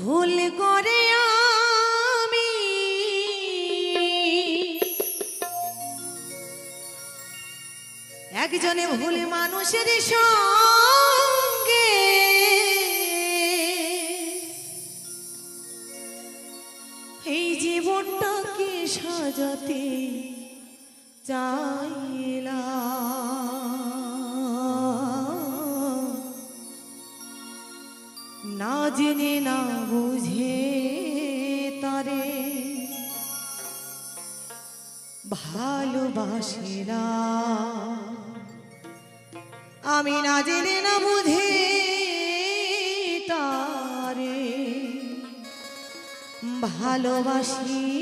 ভুল করে আমি একজনে ভুল মানুষের সঙ্গে এই জীবনটাকে সাজাতে চাইলাম, না জেনে না বুঝে তারে ভালোবাসিলাম। আমি না জেনে না বুঝে তারে ভালোবাসিলাম।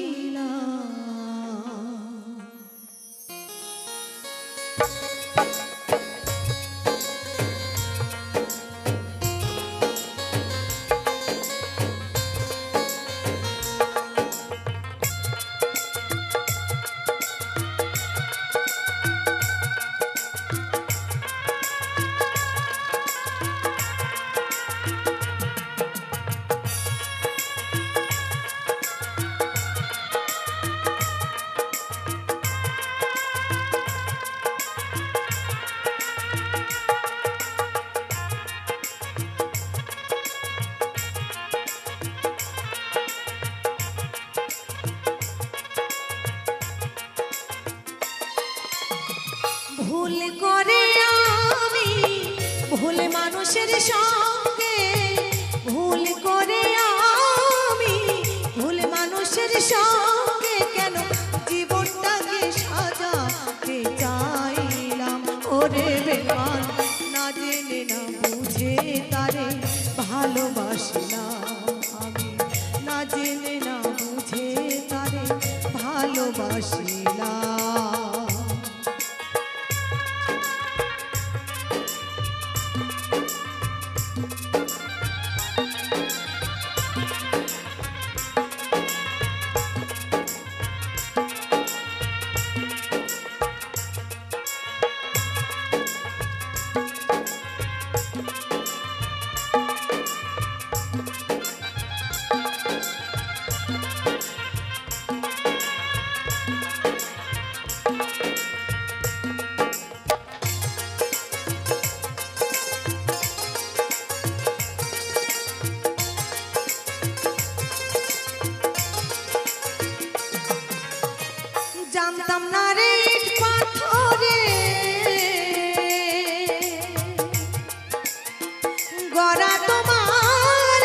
ভুল করে আমি ভুল মানুষের সঙ্গে, ভুল করে আমি ভুল মানুষের সঙ্গে কেন জীবনটাকে সাজাতে চাইলাম। ওরে বেমান, না জেনে না বুঝে তারে ভালোবাসলাম। আমি না জেনে না বুঝে তারে ভালোবাসলাম। জানতাম না রে পাথরে গড়া তোমার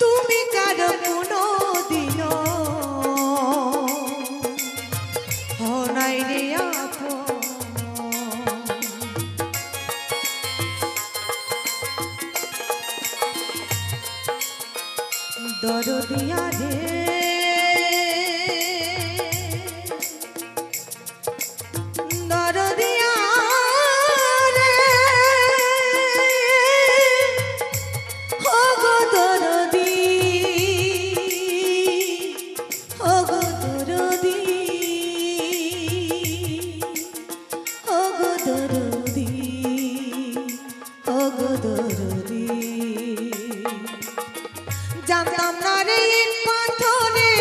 তুমি কারো কোনো দিনও হনাই রে আপন। দরদিয়া রে দরদিয়া রে ও গো দরদি, ও গো দরদি, ও গো দরদি, ও গো দরদি। জানতাম না রে পাথরে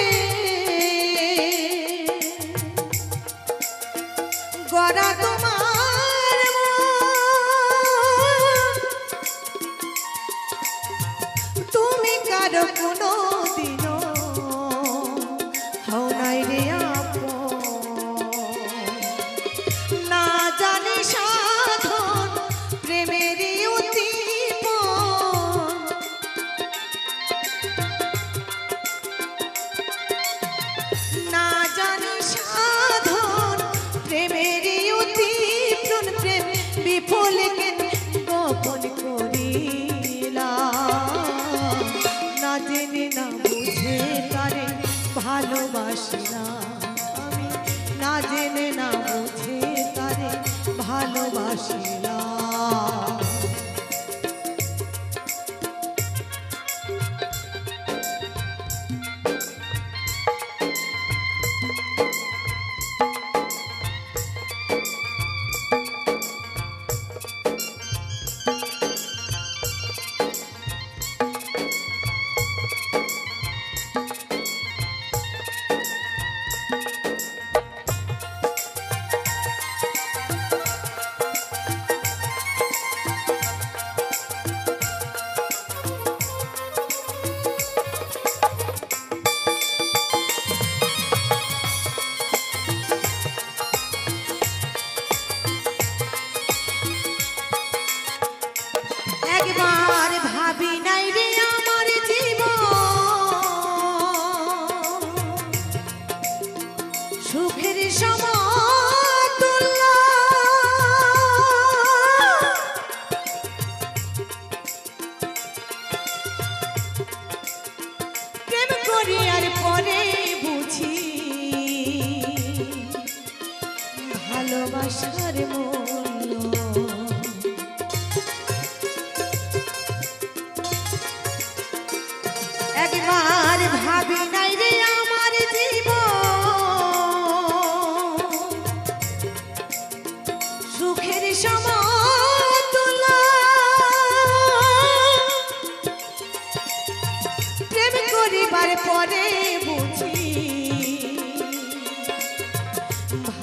গড়া তোমার তুমি কারো কোনো দিনও হও নাই রে আপন। না জানি সাধন প্রেমেরই উদ্দীপন, না জানি সাধন প্রেমেরই উদ্দীপন, প্রেম বিফল কেন গোপন করিলাম। না জেনে না বুঝে তারে ভালোবাসিলাম। আমি না জেনে না বুঝে তারে ভালোবাসিলাম।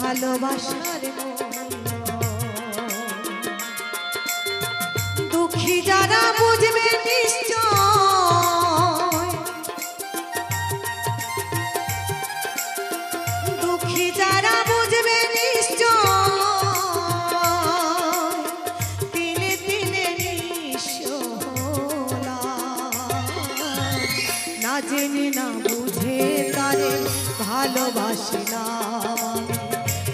ভালোবাসার মূল্য। দুঃখী যারা বুঝবে নিশ্চয়, দুঃখী যারা বুঝবে নিশ্চয়, দিনে দিনে নিঃস্ব হলাম। না জেনে না বুঝে তারে ভালোবাসিলাম,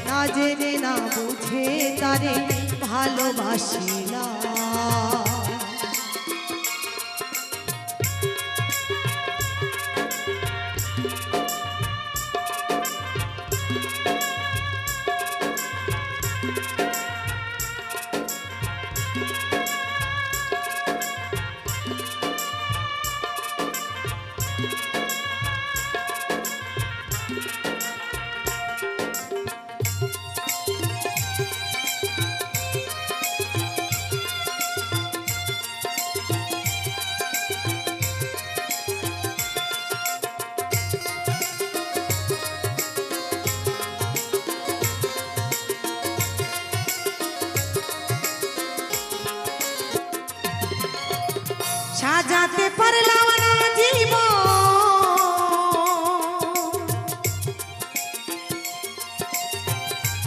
না জেনে না বুঝে তারে ভালোবাসিলাম। সাজাতে পারলাম না জীবন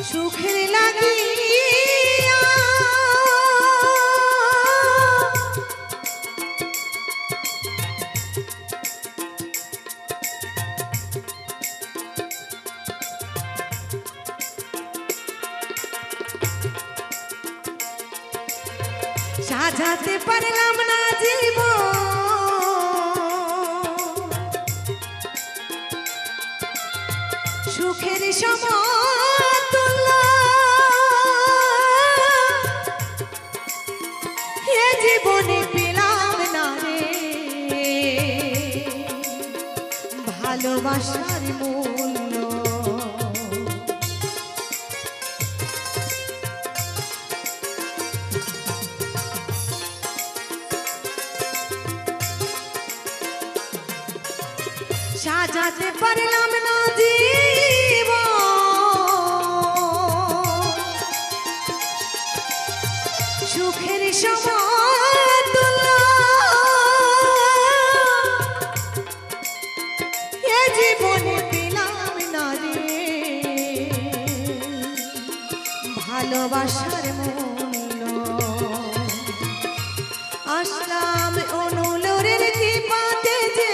সুখের লাগিয়া, সাজাতে পারলাম না জীবন সুখের সমতুল্য। এ জীবনে পেলাম না রে ভালোবাসার মূল্য। সাজাতে পারলাম না জীবন সুখের সমতুল্য। এ জীবনে পেলাম না রে ভালোবাসার মূল্য। আসলাম অনুলোরের কৃপাতে যে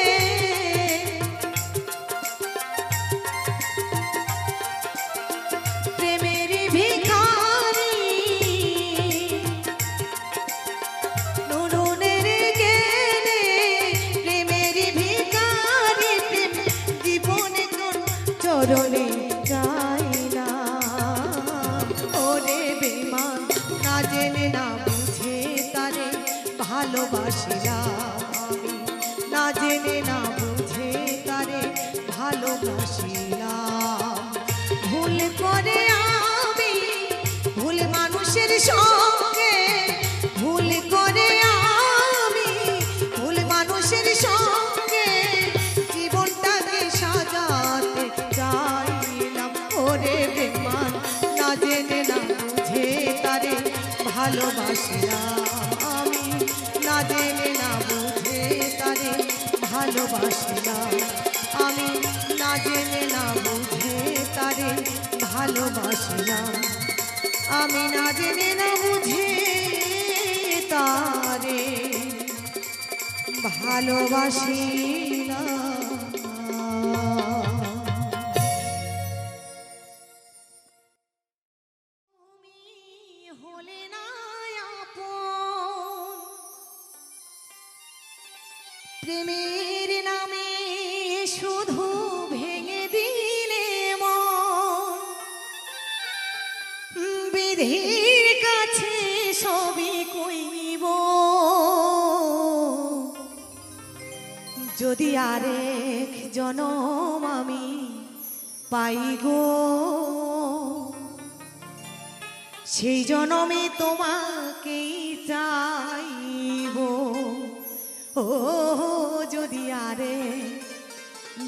চরণে গাইলাম। ওরে বেমান না জেনে না বুঝে তারে ভালোবাসিলাম আমি, না জেনে না বুঝে তারে ভালোবাসিলাম। ভুল করে আমি ভুল মানুষের সঙ্গে, ভুল করে আমি ভুল মানুষের সঙ্গে জীবনটাকে সাজাতে চাইলাম। ওরে বেমান না জেনে না বুঝে তারে ভালোবাসিলাম আমি, না জেনে না বুঝে তারে ভালোবাসিলাম আমি, না জেনে না বুঝে তারে ভালোবাসিলাম আমি, না জেনে না বুঝে তারে ভালোবাসিলাম। প্রেমের নামে শুধু ভেঙে দিলে মন, বিধির কাছে সবই কইব। যদি আরেক জনম আমি পাই গো, সেই জনমে তোমাকেই চাইব। ও যদি আরে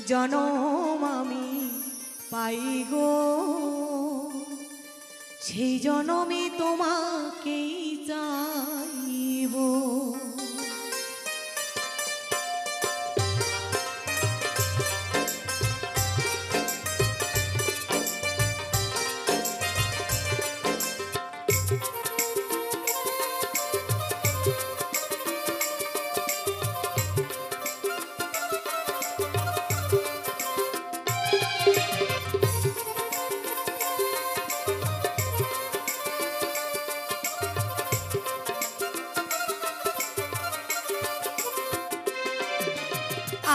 জনম আমি পাই গো, সেই জনমে তোমাকেই চাইব।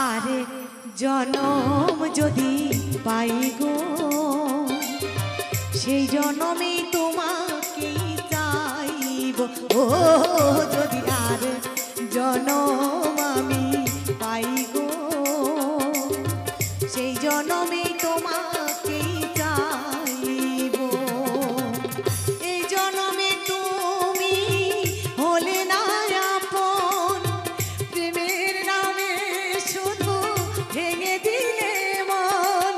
আরে জনম যদি পাই গো, সেই জনমে তোমাকেই চাইব। ও যদি আর জনম আমি পাই গো, সেই জনমে তোমাকেই চাইব। এই জনমে তুমি হলে না আপন, প্রেমের নামে শুধু ভেঙে দিলে মন।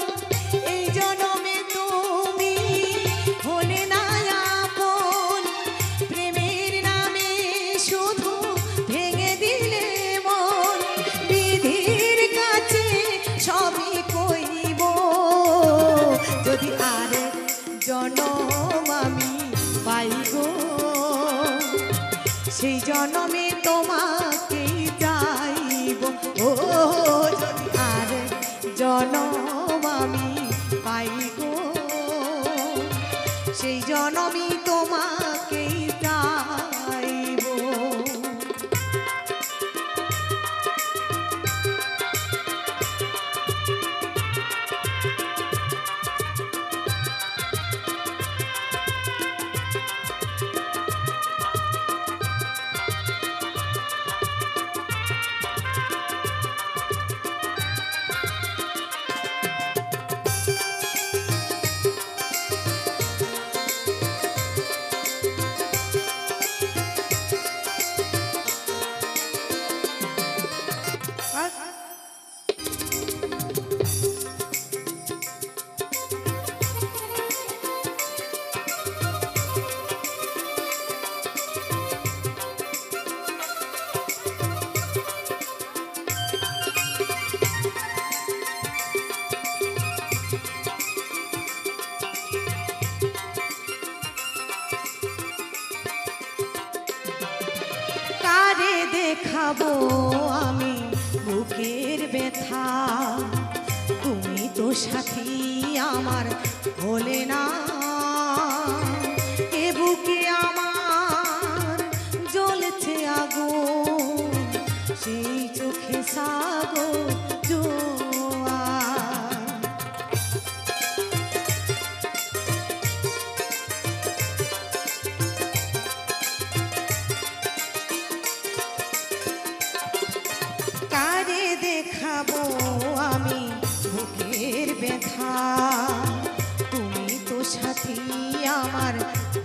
এই জনমে তুমি হলে না আপন, প্রেমের নামে শুধু ভেঙে দিলে মন। বিধির কাছে সবই কইব, যদি আর জনম আমি পাই গো, সেই জনমে তোমাকেই চাইব। ও যদি আর জনম আমি পাই গো, সেই জনমই তোমাকেই চাইব। কারে দেখাবো আমি বুকের ব্যথা, তুমি তো সাথী আমার হলে না। এ বুকে আমার জ্বলছে আগুন, সেই চোখে সাগর জোয়ার। কারে দেখাবো আমি বুকের ব্যথা, তুমি তো সাথী আমার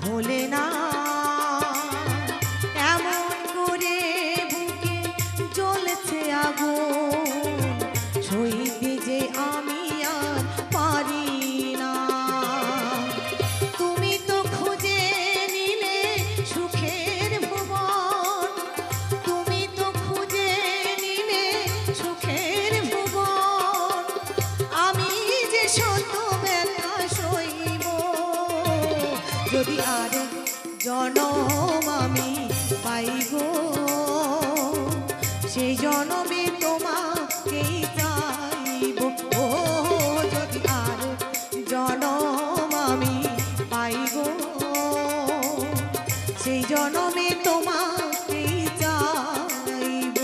হলে না। এমন করে বুকে জ্বলছে আগুন, সইতে যে আমি আর পারি না। তুমি তো খুঁজে নিলে সুখের ভুবন, তুমি তো খুঁজে নিলে সুখের ভুবন। আমি যে শত ব্যথা সইব, যদি আর জনম আমি পাই গো, সেই জনমে তোমাকেই চাইব। ও যদি আর জনম আমি পাই গো, সেই জনমে তোমাকেই চাইব।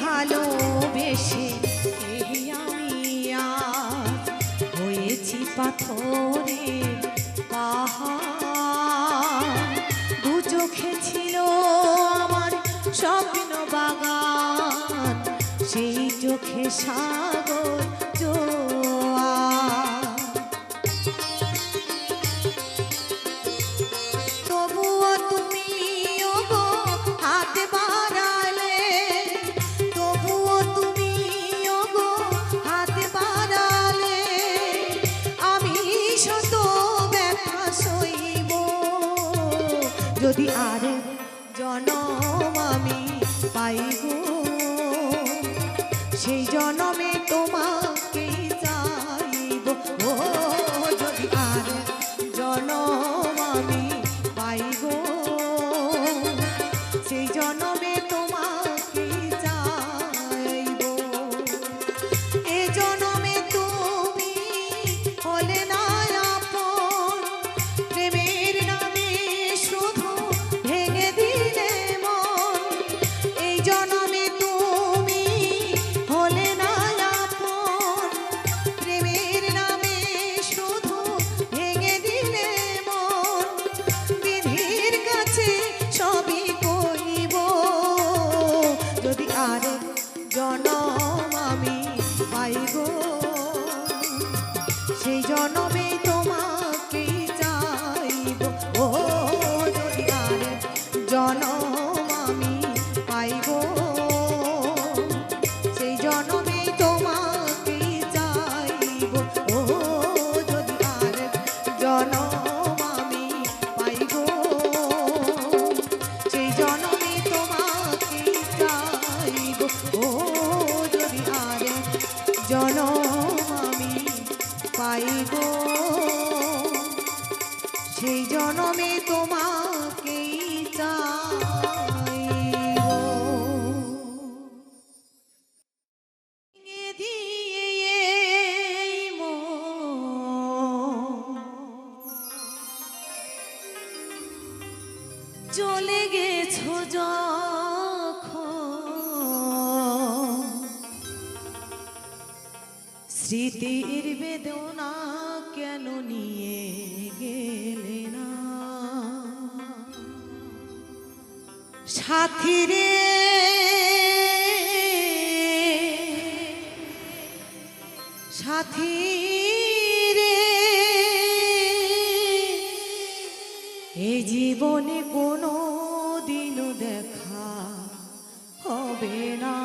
ভালোবেসে এই আমি আজ হয়েছি পাথরের পাহাড়। দু চোখে ছিল আমার স্বপ্ন বাগান, সেই চোখে সাগর জোয়ার। তবুও তুমি ওগো হাত বাড়ালে, তবুও তুমি ওগো হাত বাড়ালে, আমি শত ব্যথা সইব যদি আর জনম আমি পাইব, সেই জনমে তোমাকেই চাইব। ও যদি আর জনম আমি পাইব, সেই জনমে তোমাকেই চাইব। এ জনমে তুমি হলে না আপন, প্রেমের নামে শুধু ভেঙে দিলে মন। এই জনমে তুমি হলে না আপন, প্রেমের নামে শুধু ভেঙে দিলে মন। বিধির কাছে সবই কইব যদি আরেক জনম আমি পাইব, সেই জনমে তোমাকেই চাইব। ও যদি আরেক জনম আমি পাইব, সেই জনমে তোমাকেই চাইব। ও যদি আরেক জনম আমি পাইব, সেই জনমে তোমাকেই চাইব। ও যদি আরেক জনম আমি পাইব, সেই জনমে তোমাকেই চাইব। ভেঙে দিয়ে এই মন চলে গেছো যখন, স্মৃতির বেদনা কেন নিয়ে গেলে না সাথী রে? সাথী রে, এ জীবনে কোনো দিনও দেখা হবে না।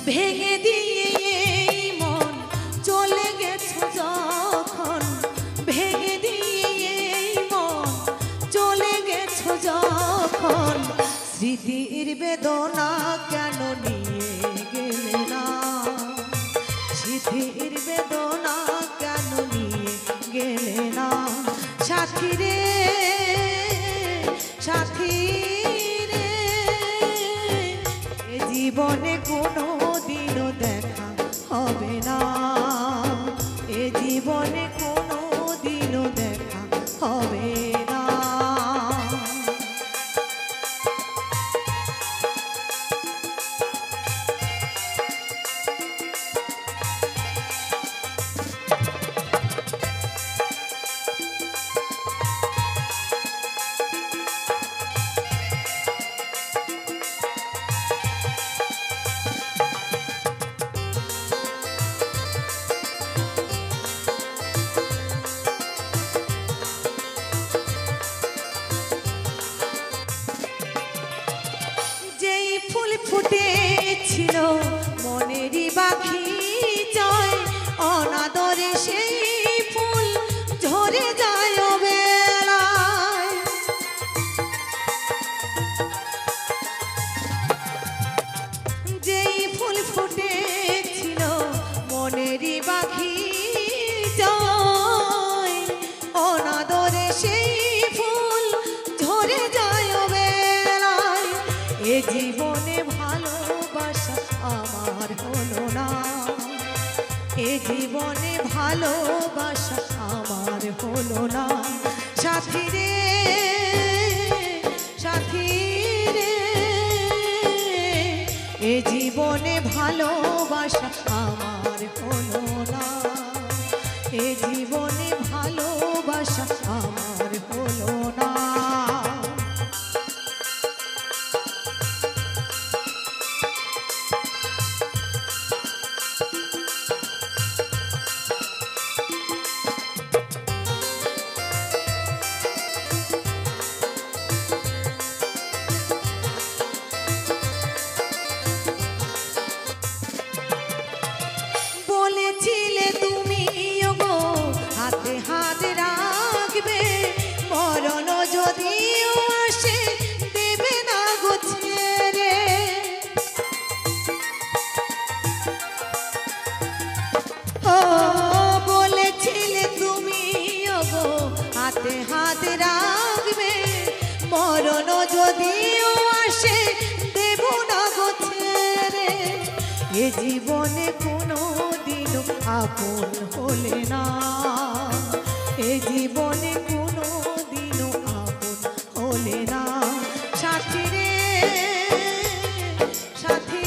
ভেঙে দিয়ে এই মন চলে গেছো যখন, ভেঙে দিয়ে এই মন চলে গেছো যখন, স্মৃতির বেদনা কেন নিয়ে গেলে না? স্মৃতির বেদনা কেন নিয়ে গেলে না? সাথী রে, সাথী রে, এ জীবনে কোনো দিনও দেখা হবে না, এ জীবনে কোনো দিনও দেখা হবে না। ফুটেছিল মনেরই পাখি জয় অনাদরে সেই ফুল ঝরে যায় বেলায়। যেই ফুল ফুটেছিল মনেরই পাখি জয় অনাদরে সেই ফুল ঝরে যায় বেলায়। এ জীবনে ভালোবাসা আমার হলো না, এ জীবনে ভালোবাসা আমার হলো না। সাথী রে সাথী রে, এ জীবনে ভালোবাসা আমার হলো না, এ জীবনে ভালোবাসা আমার হলো না। বলেছিলে তুমি ওগো হাতে হাত রাখবে, মরণ যদিও আসে দেবে না গো ছেড়ে। ও বলেছিলে তুমি ওগো হাতে হাত রাখবে, মরণ যদিও আসে দেব না গো ছেড়ে। এ জীবনে কোনো দিনও আপন হলে না, এ জীবনে কোনো দিনও আপন হলে না। সাথী রে সাথী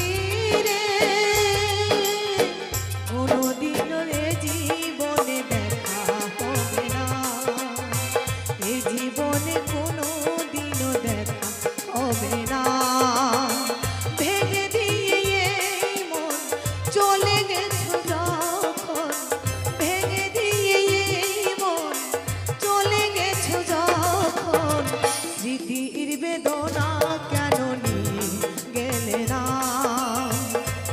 রে, কোনো দিনও এ জীবনে দেখা হবে না, এ জীবনে কোনো দিনও দেখা হবে না। ভেঙে দিয়ে এই মন চলে গেছো যখন, ভেঙে দিয়ে এই মন চলে গেছো যখন, স্মৃতির বেদনা কেন নিয়ে গেলে না,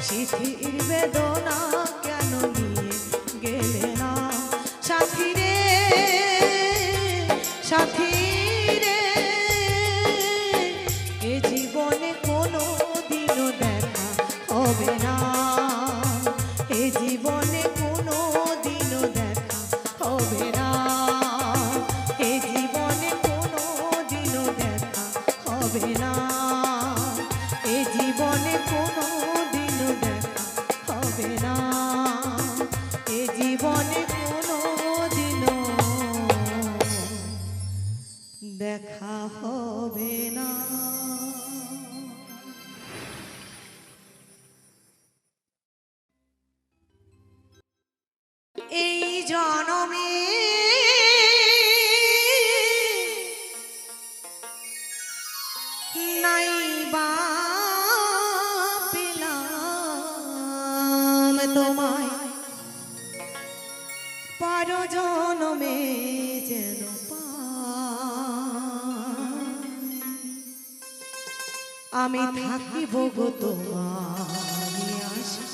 স্মৃতির বেদনা কেন নিয়ে গেলে না। সাথী রে সাথী রে, এ জীবনে কোনো দিনও দেখা হবে না, এ জীবনে কোনো দিনও দেখা হবে না, এ জীবনে কোনো দিনও দেখা হবে না, এ জীবনে কোনো দিনও দেখা হবে না, এ জীবনে কোনো দিনও দেখা হবে না। এই জনমে নাই বা পেলাম তোমায়, পর জনমে যেন আমি থাকিব গো তোমারি আশা।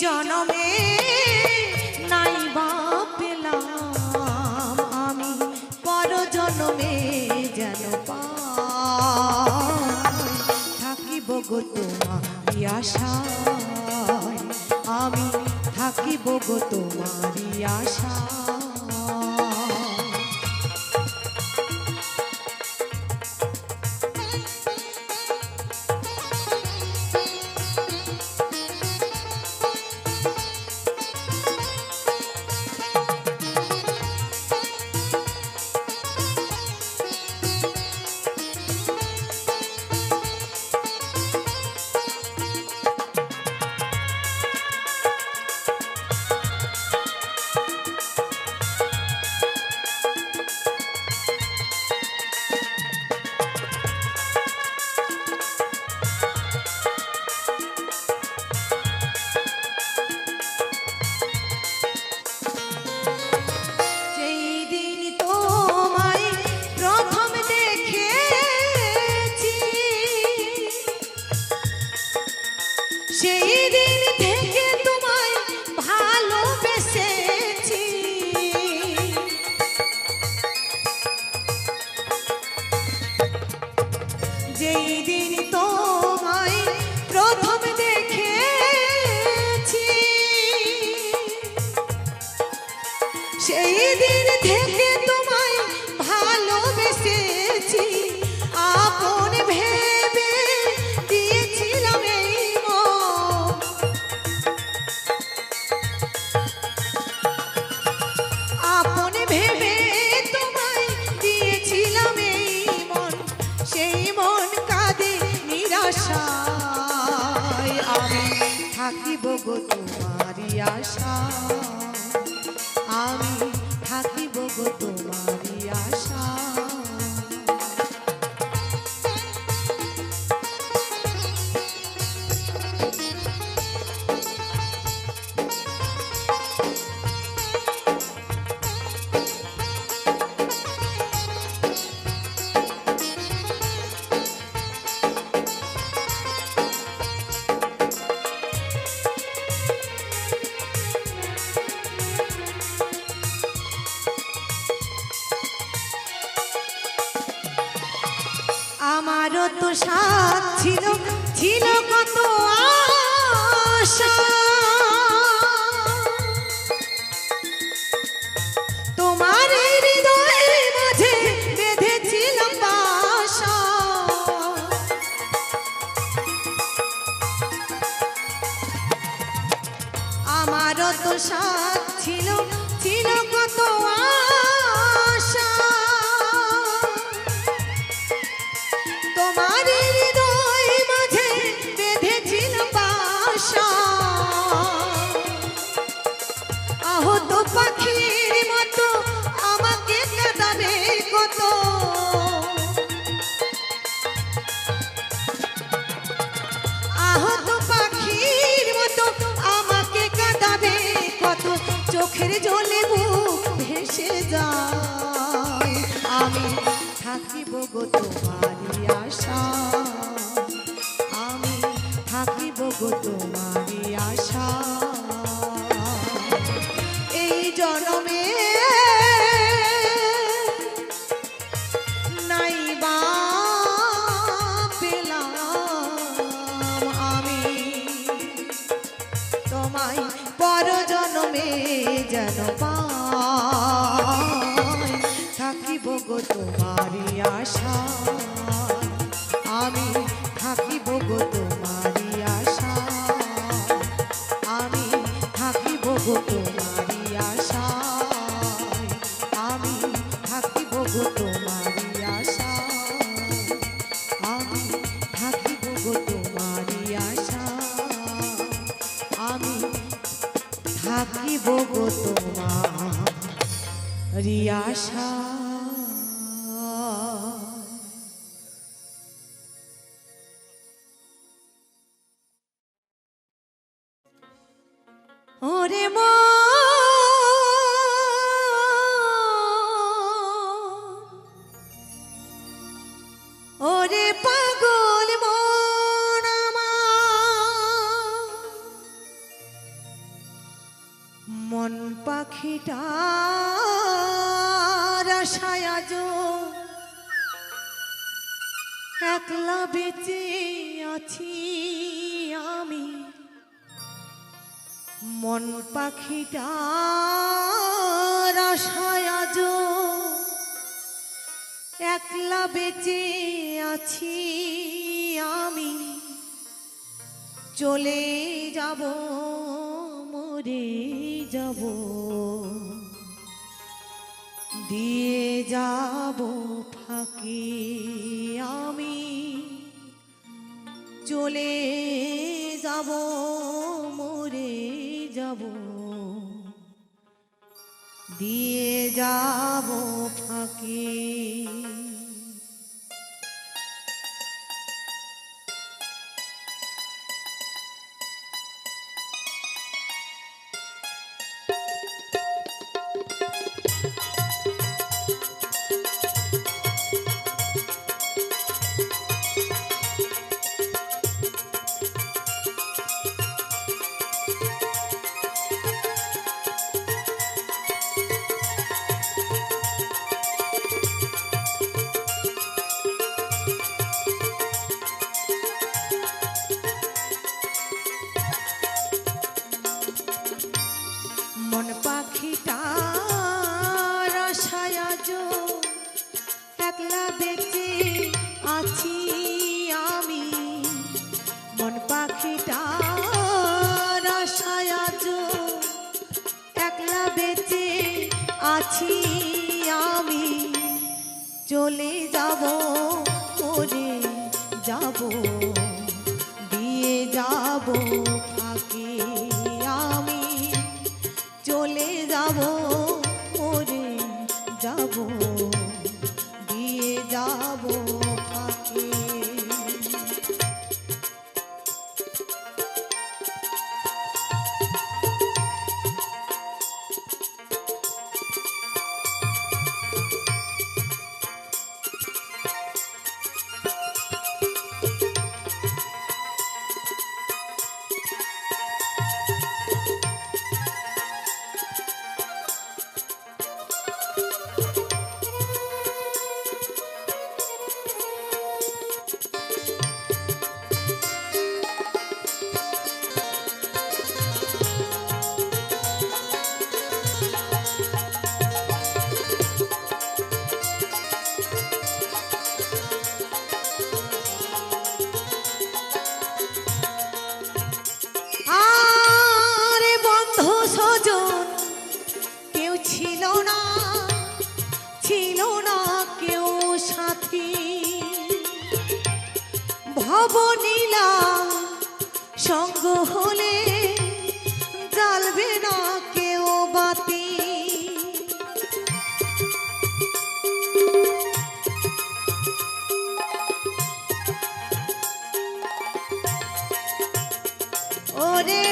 জনমে নাই বা পেলাম আমি, পর জনমে যেন পাই থাকিব গো তোমারি আশায়, আমি থাকিব গো তোমারি আশায়। দিন থেকে তোমায় ভালোবেসেছি, আপন ভেবে দিয়েছিলাম এই মন। আপন ভেবে তোমায় দিয়েছিলাম এই মন, সেই মন কাঁদে নিরাশায়। আমি থাকিব গো তোমারই আশা, আমি থাকিব গো তোমারই আশা। আমারও তো সাথ ছিল, ছিল কত আশা, তোমার এই হৃদয়ের মাঝে বেঁধেছিলাম বাসা। আমারও তো সাথ ছিল, ছিল কত আশা, তোমার হৃদয় মাঝে বেঁধেছিলাম বাসা। আহত পাখির মতো আমাকে কাঁদাবে কত, আহত পাখির মতো আমাকে কাঁদাবে কত, চোখের জলে বুক ভেসে যায়। আমি থাকিব গো তোমারই আশা, আমি থাকিব গো তোমারই আশা। এই জনমে নাইবা পেলাম আমি তোমায়, পর জনমে যেন পাই। থাকিব গো তোমারই আশা, আমি থাকিব গো তোমারই আশা, আমি থাকিব গো তোমারই আশা, আমি থাকিব গো তোমারই আশা, আমি থাকিব গো তোমারই আশা, আমি থাকিব গো তোমারই আশা। ওরে ওরে পাগল মন আমার, মন পাখিটার আশায় আজ একলা বেঁচে আছি আমি। মন পাখিটার আশায় আজ একলা বেঁচে আছি আমি। চলে যাব, মরে যাব, দিয়ে যাব ফাঁকি আমি। চলে যাব, মরে যাব, দিয়ে যাব ফাঁকি। আছি আমি মন পাখিটার আশায় আজ একলা বেঁচে আছি আমি চলে যাব মরে যাব দিয়ে যাব ফাঁকি আমি চলে যাব মরে যাব দিয়ে যাব ফাঁকি ভবনীলা সঙ্গ হলে জ্বালবে না কেউ বাতি ওরে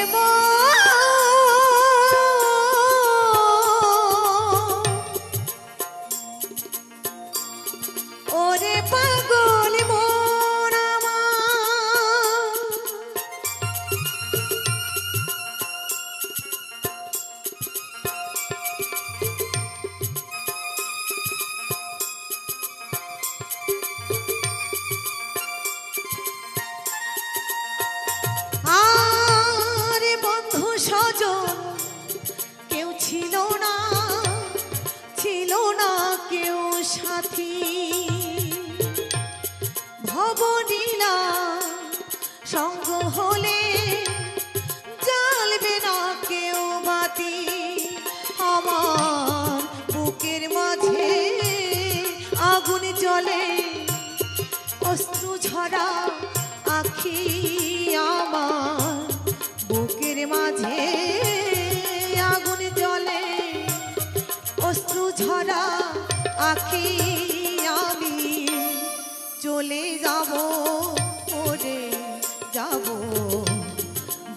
ওরে পাগল মন আরে বন্ধু স্বজন কেউ ছিল না কেউ সাথী ভবনীলা সঙ্গ হলে জ্বালবে না কেউ বাতি আমার বুকের মাঝে আগুন জ্বলে অশ্রু ঝরা আখি আমার বুকের মাঝে আগুন জ্বলে অশ্রু ঝরা আখি আমি চলে যাব ওরে যাব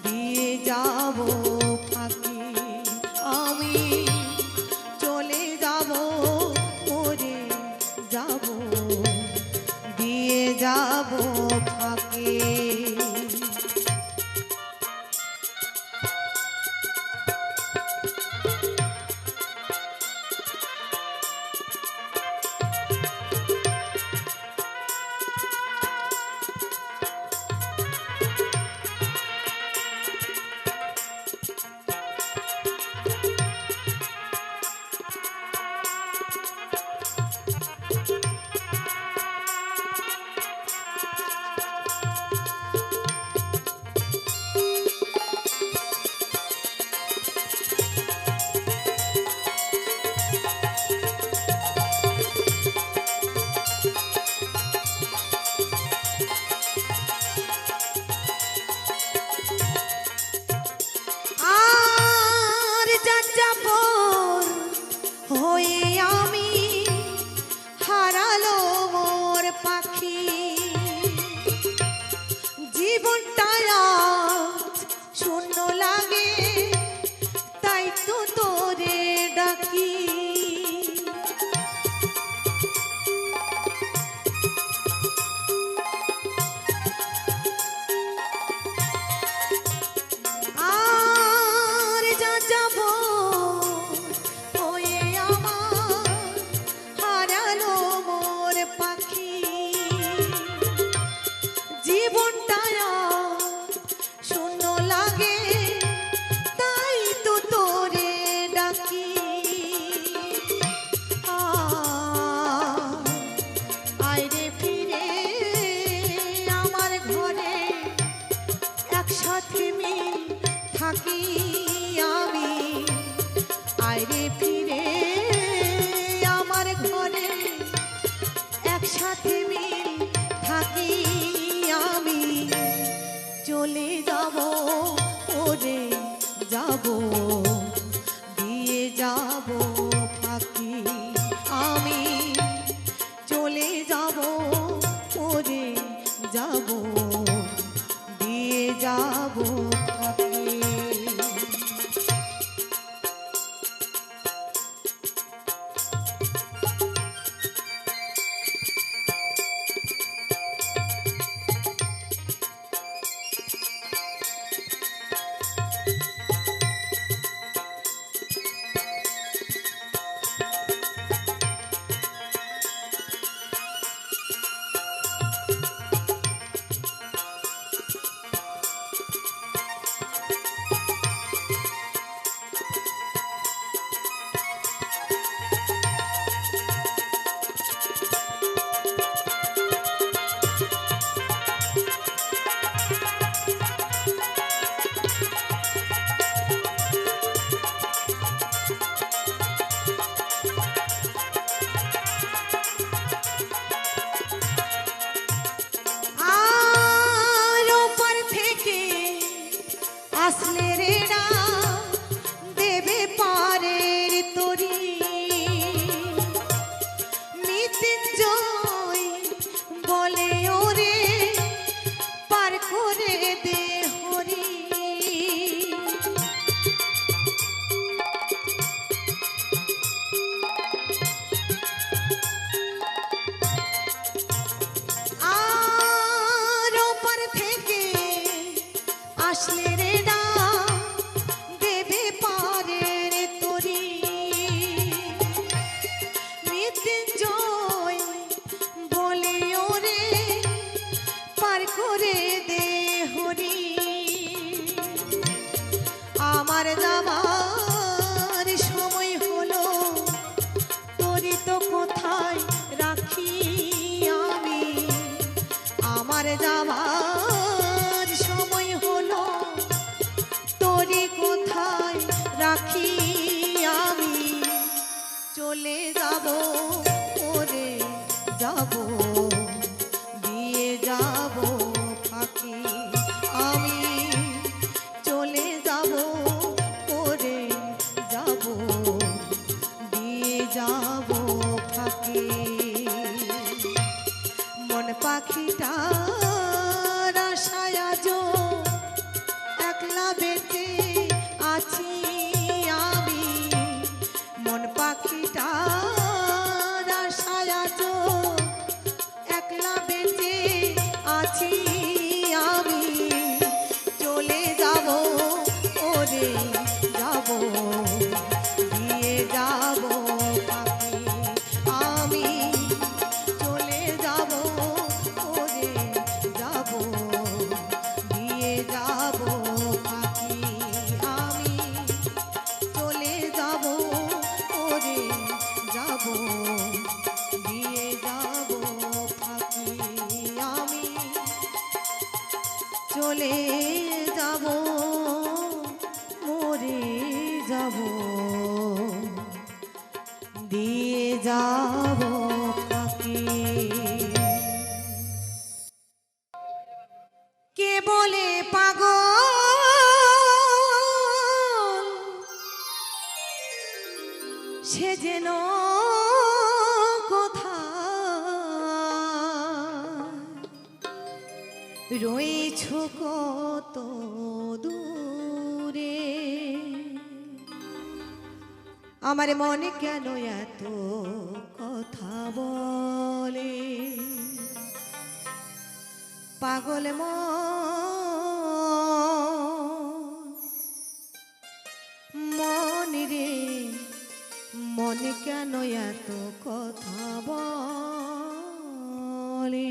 দিয়ে যাব ফাঁকি আমি চলে যাব ওরে যাব দিয়ে যাব ফাঁকি মৃত্যুঞ্জয় বলে ওরে পার করে দে হরি আমার যাবার সময় হলো তোরি তো কোথায় রাখি আমি আমার যাবার সময় হলো তোরি কোথায় রাখি আমি চলে যাব ওরে যাব দিয়ে যাব ফাঁকি আমি চলে যাব ওরে যাব দিয়ে যাব ফাঁকি মন পাখিটা আশায় আজো একলা বেঁচে আছি আমি মন পাখিটা আশায় আজো একলা বেঁচে আছি আমি চলে যাব ওরে যাব দিয়ে যাব পাখি আমি চলে যাব ওরে যাব দিয়ে যাব পাখি আমি চলে যাব ওরে যাব দিয়ে যাব পাখি আমি চলে যাব মরে যাব দিয়ে যাব পাখি কে বলে পাগল সে যেন কোথা রয়েছ কত দূরে আমার মনে কেন এত কথা বলে পাগল মন রে মনে কেন এত কথা বলে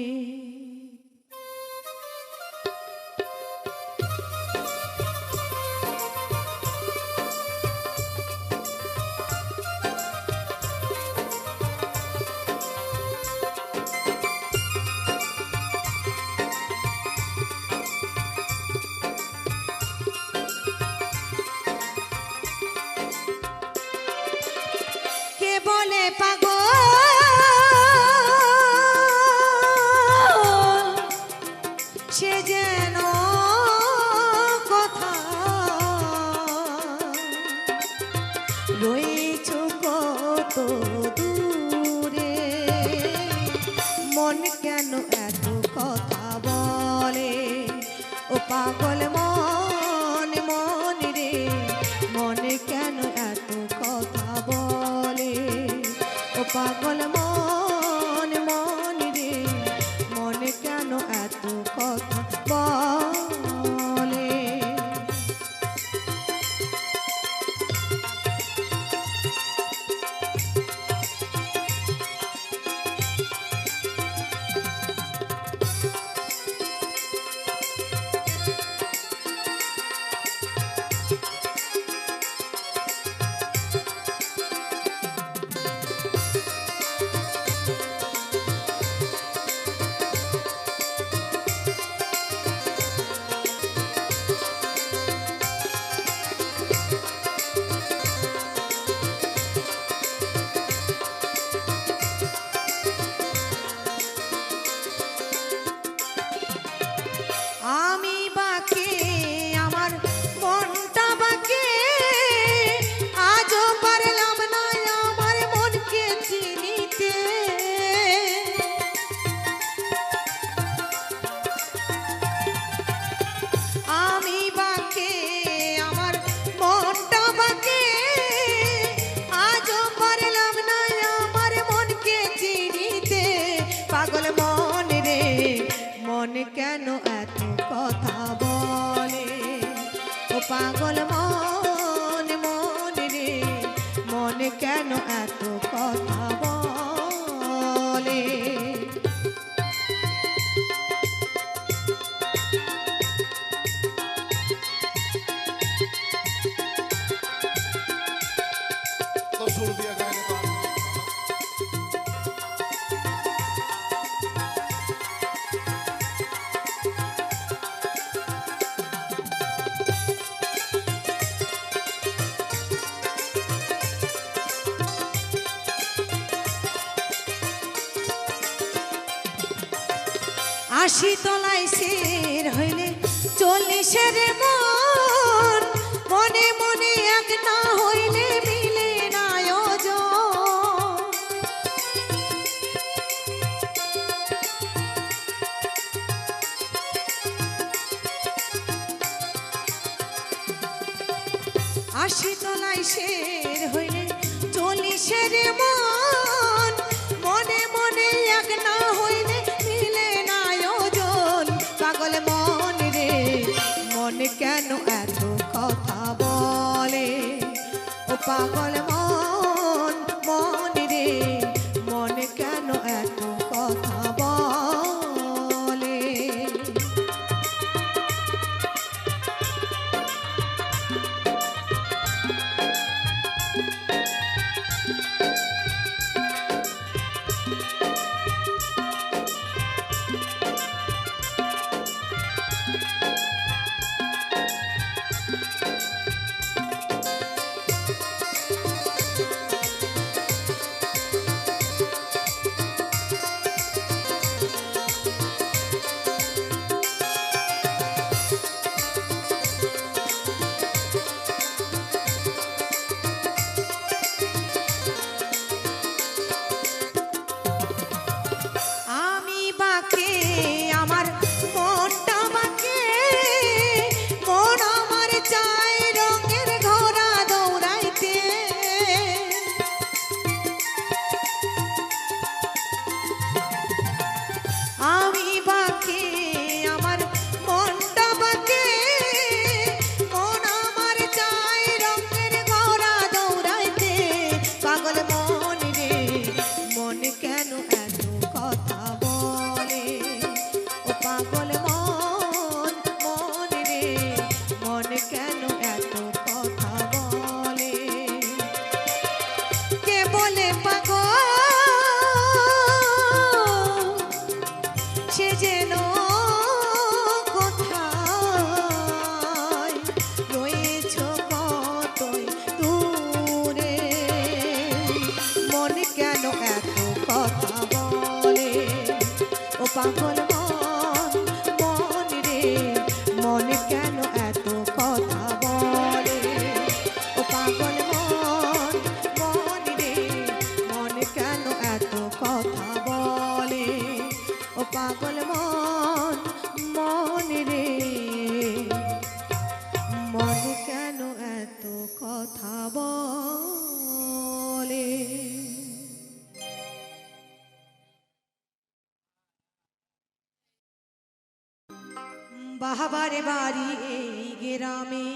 কে বলে পাগল সে যেন কথা রয়েছ কত দূরে মন কেন এত কথা বলে ও পাগল মন মন রে মনে কেন এত কথা বলে ও পাগল মন মন রে মনে কেন এত কথা বলে আমি বাকে আমার মনটা বাকে আজও পারলাম না আমার মনকে চিনিতে আমি বাকে আমার মনটা বাকে আজও পারলাম না আমার মনকে চিনিতে পাগল মন রে মন কেন এত কথা বলে ও পাগল মন মন রে মন কেন এত কথা বলে আশি তলায় শের হইলে চল্লিশের মন, মনে মনে এক না হইলে মিলে না ওজন। আশি তলায় শের হইলে চল্লিশের মন, মনে মনে এক না হইলে মিলে না ওজন। পাগল মন রে মন কেন এত কথা বলে, ও পাগল মন মন রে মন কেন এত কথা বলে। পাগল মন মন রে মন কেন এত কথা বলে, ও পাগল মন মন রে মন কেন এত কথা বলে, ও পাগল মন মন রে মন কেন এত কথা বলে। বাহাবার বাড়ি এই গ্রামে,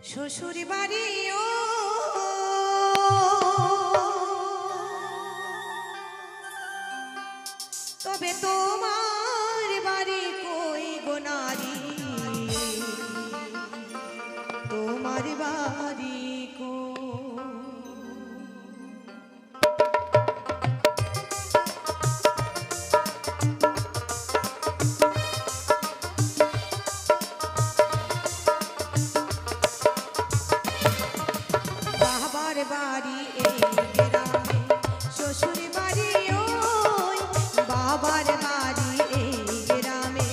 শ্বশুর বাড়ি ও তবে তোমার বাড়ি কই গো নারী, তোমার বাড়ি কই। বাড়ি এই গ্রামে, শ্বশুর বাড়ি ওই, বাবার বাড়ি এই গ্রামে,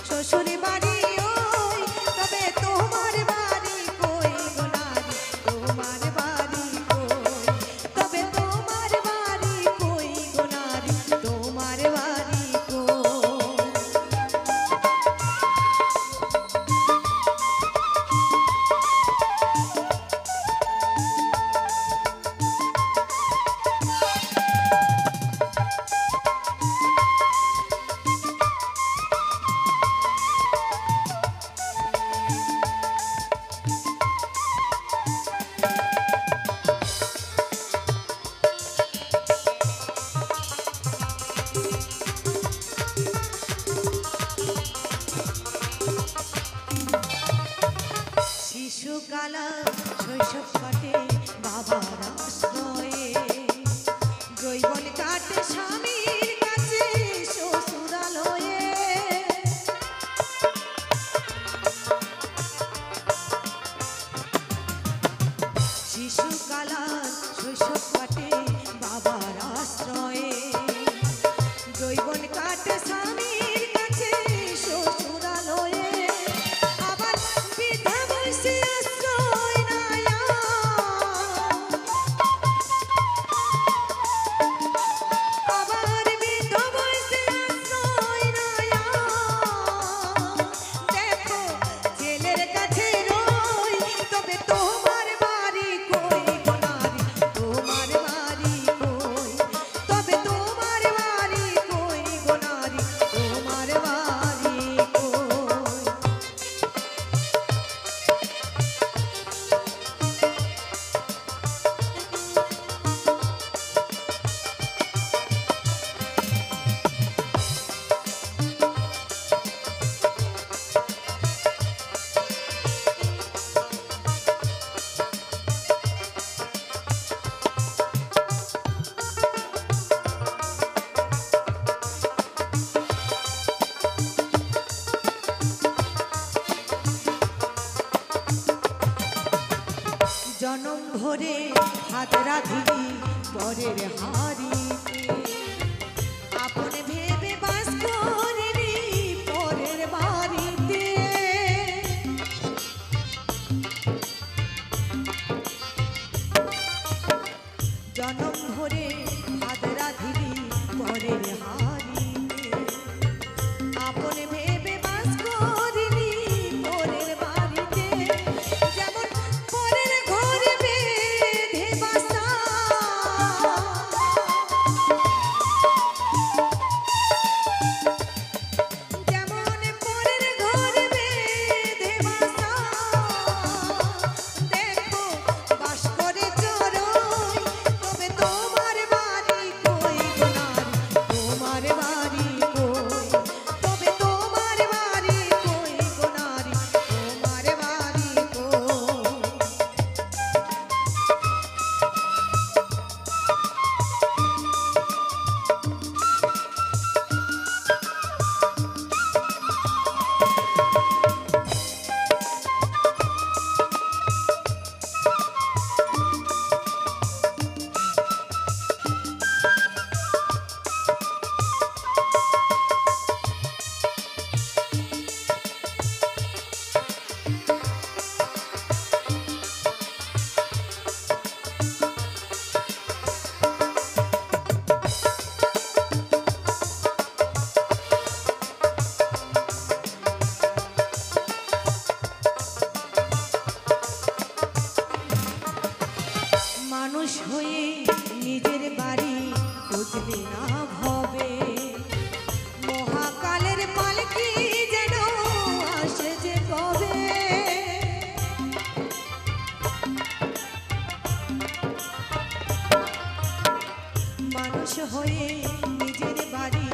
শ্বশুর বাড়ি ওই তবে তোমার বাড়ি কই গো নারী, তোমার বাড়ি কই, তবে তোমার বাড়ি কই গো নারী, তোমার বাড়ি কই। শিশুকালা শৈশব কাটে বাবার আশ্রয়ে, যৌবন কাটে স্বামীর কাছে শ্বশুরালয়ে। শিশুকালা শৈশব কাটে বাবার আশ্রয়ে, কাটে স্বামীর কাছে শ্বশুরালয়ে, আবার বৃদ্ধা বয়সে আশ্রয় নায়া, আবার বৃদ্ধা বয়সে আশ্রয় নায়া। দেখো ছেলের কাছে রই, তবে তোমার বাড়ি কই গো নারী, তোমার বাড়ি কই, তবে তোমার বাড়ি কই গো নারী, তোমার বাড়ি কই। জনম ভরে হাত রাধিলি পরের হাড়িতে, আপন ভেবে বাস করিনি পরের বাড়িতে। জনম ভরে হাত রাধিলি পরের হাড়িতে, আপন ভেবে বাস করিনি পরের বাড়িতে। যেমন পরের ঘরে বেঁধে বাসা, যেমন পরের ঘরে বেঁধে বাসা। দেখো বাস করে চড়ই, তবে তোমার বাড়ি কই গো নারী, তোমার বাড়ি কই, তবে তোমার বাড়ি কই গো নারী, তোমার বাড়ি কই। মানুষ হয়ে নিজের বাড়ি খুঁজলে না ভবে, মহাকালের পালকি যেন আসে যে কবে। মানুষ হয়ে নিজের বাড়ি